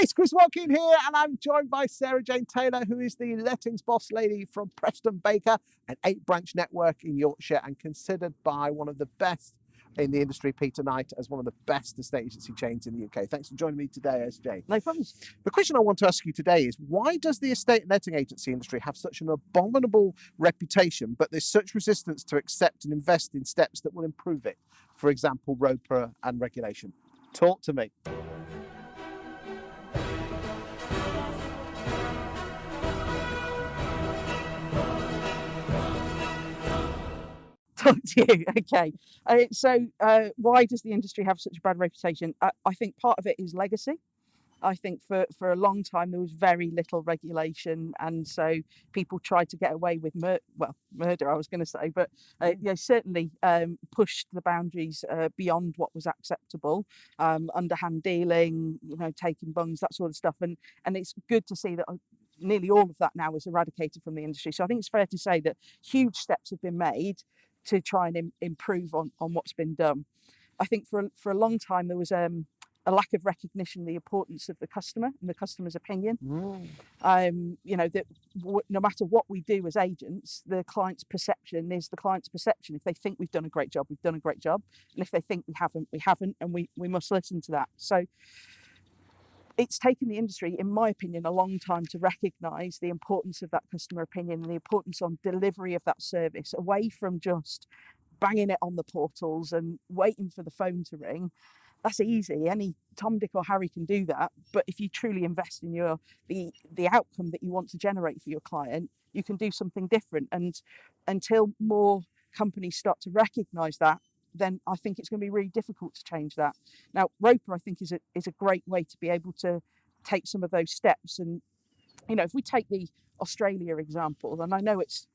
Hi, it's Chris Watkin here, and I'm joined by Sarah Jane Taylor, who is the lettings boss lady from Preston Baker, an 8-branch network in Yorkshire, and considered by one of the best in the industry, Peter Knight, as one of the best estate agency chains in the UK. Thanks for joining me today, SJ. No problems. The question I want to ask you today is, why does the estate and letting agency industry have such an abominable reputation, but there's such resistance to accept and invest in steps that will improve it? For example, ROPA and regulation. Talk to me. Talk to you. Okay. So why does the industry have such a bad reputation? I think part of it is legacy. I think for a long time there was very little regulation, and so people tried to get away with murder, I was going to say, but certainly pushed the boundaries beyond what was acceptable, underhand dealing, taking bungs, that sort of stuff, and it's good to see that nearly all of that now is eradicated from the industry. So I think it's fair to say that huge steps have been made to try and improve on what's been done. I think for a long time there was a lack of recognition of the importance of the customer and the customer's opinion. That no matter what we do as agents, the client's perception is the client's perception. If they think we've done a great job, we've done a great job. And if they think we haven't, and we must listen to that. So it's taken the industry, in my opinion, a long time to recognise the importance of that customer opinion and the importance on delivery of that service, away from just banging it on the portals and waiting for the phone to ring. That's easy. Any Tom, Dick or Harry can do that. But if you truly invest in the outcome that you want to generate for your client, you can do something different. And until more companies start to recognise that, then I think it's going to be really difficult to change that. Now, ROPA, I think, is a great way to be able to take some of those steps. And, if we take the Australia example, and I know it's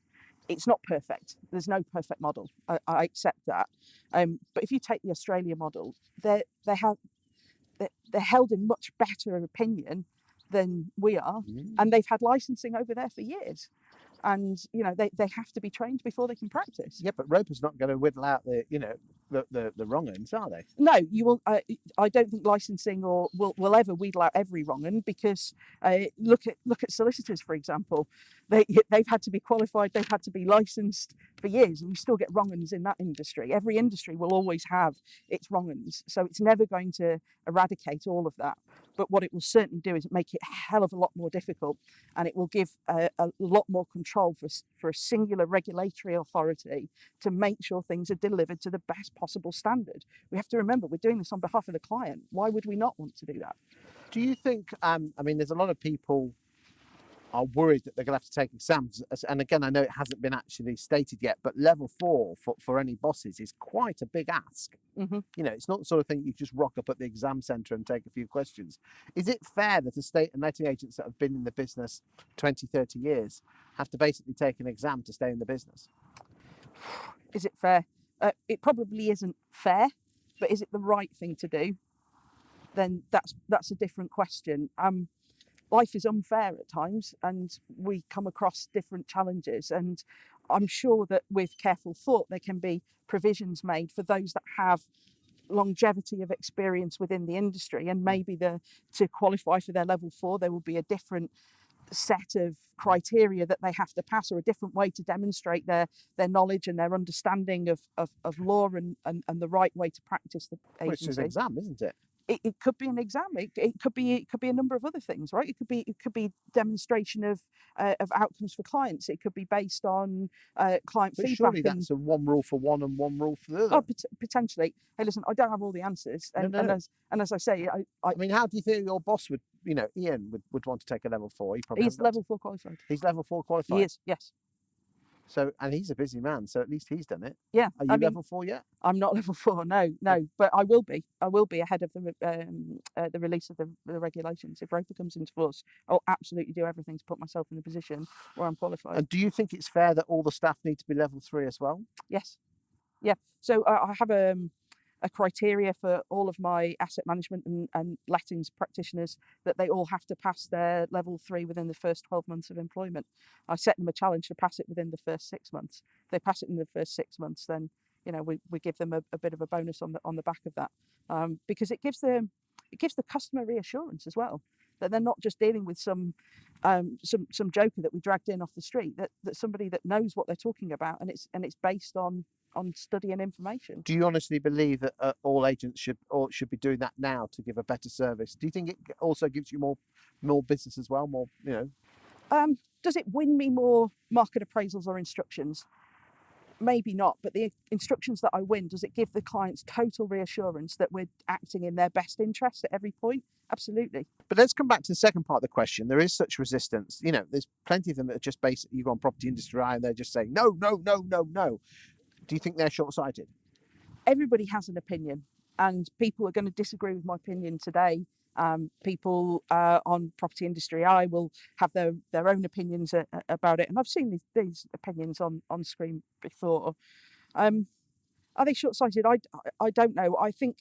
not perfect. There's no perfect model. I accept that. But if you take the Australia model, they're held in much better opinion than we are, and they've had licensing over there for years. And they have to be trained before they can practice. Yeah, but ROPA's not going to whittle out the wrong ends, are they? No, you will. I don't think licensing will ever wheedle out every wrong end, because look at solicitors, for example. They've had to be qualified, they've had to be licensed for years, and we still get wrong ends in that industry. Every industry will always have its wrong ends, so it's never going to eradicate all of that. But what it will certainly do is make it a hell of a lot more difficult, and it will give a lot more control for a singular regulatory authority to make sure things are delivered to the best possible standard. We have to remember, we're doing this on behalf of the client. Why would we not want to do that? Do you think, there's a lot of people are worried that they're going to have to take exams. And again, I know it hasn't been actually stated yet, but level 4 for any bosses is quite a big ask. Mm-hmm. It's not the sort of thing you just rock up at the exam centre and take a few questions. Is it fair that estate and letting agents that have been in the business 20, 30 years have to basically take an exam to stay in the business? Is it fair? It probably isn't fair, but is it the right thing to do? Then that's a different question. Life is unfair at times, and we come across different challenges, and I'm sure that with careful thought there can be provisions made for those that have longevity of experience within the industry, and maybe to qualify for their level 4 there will be a different set of criteria that they have to pass, or a different way to demonstrate their knowledge and their understanding of law and the right way to practice the agency. Which is an exam, isn't it? It could be an exam. It could be a number of other things, right? It could be demonstration of outcomes for clients. It could be based on client but feedback. Surely that's a one rule for one and one rule for the other. Oh, potentially. Hey, listen, I don't have all the answers, and as I say, I mean, how do you think your boss would, Ian would want to take a level 4? He's level 4 qualified. He's level 4 qualified. He is, yes. So, and he's a busy man, so at least he's done it. Yeah. Are you level 4 yet? I'm not level 4, no, but I will be. I will be ahead of the release of the regulations. If ROPA comes into force, I'll absolutely do everything to put myself in a position where I'm qualified. And do you think it's fair that all the staff need to be level 3 as well? Yes. Yeah. So I have a criteria for all of my asset management and lettings practitioners, that they all have to pass their level 3 within the first 12 months of employment. I set them a challenge to pass it within the first 6 months. If they pass it in the first 6 months, then we give them a bit of a bonus on the back of that, because it gives the customer reassurance as well. that they're not just dealing with some joker that we dragged in off the street, that somebody that knows what they're talking about, and it's based on study and information. Do you honestly believe that all agents should be doing that now to give a better service? Do you think it also gives you more business as well? More, Does it win me more market appraisals or instructions? Maybe not, but the instructions that I win, does it give the clients total reassurance that we're acting in their best interest at every point? Absolutely. But let's come back to the second part of the question. There is such resistance. There's plenty of them that are just basically, you go on Property Industry Eye and they're just saying, no, no, no, no, no. Do you think they're short-sighted? Everybody has an opinion, and people are going to disagree with my opinion today. People on Property Industry Eye will have their own opinions about it, and I've seen these opinions on screen before. Are they short-sighted? I don't know. I think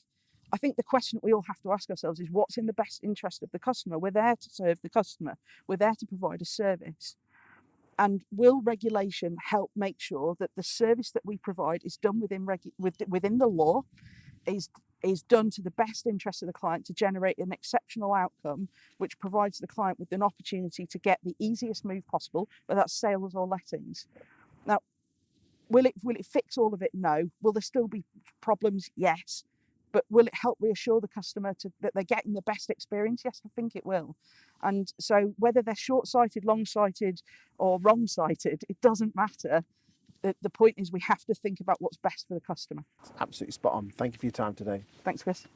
the question that we all have to ask ourselves is, what's in the best interest of the customer? We're there to serve the customer. We're there to provide a service. And will regulation help make sure that the service that we provide is done within the law, is done to the best interest of the client to generate an exceptional outcome, which provides the client with an opportunity to get the easiest move possible, whether that's sales or lettings? Now, will it fix all of it? No. Will there still be problems? Yes. But will it help reassure the customer that they're getting the best experience? Yes, I think it will. And so whether they're short-sighted, long-sighted or wrong-sighted, it doesn't matter. The point is we have to think about what's best for the customer. Absolutely spot on. Thank you for your time today. Thanks, Chris.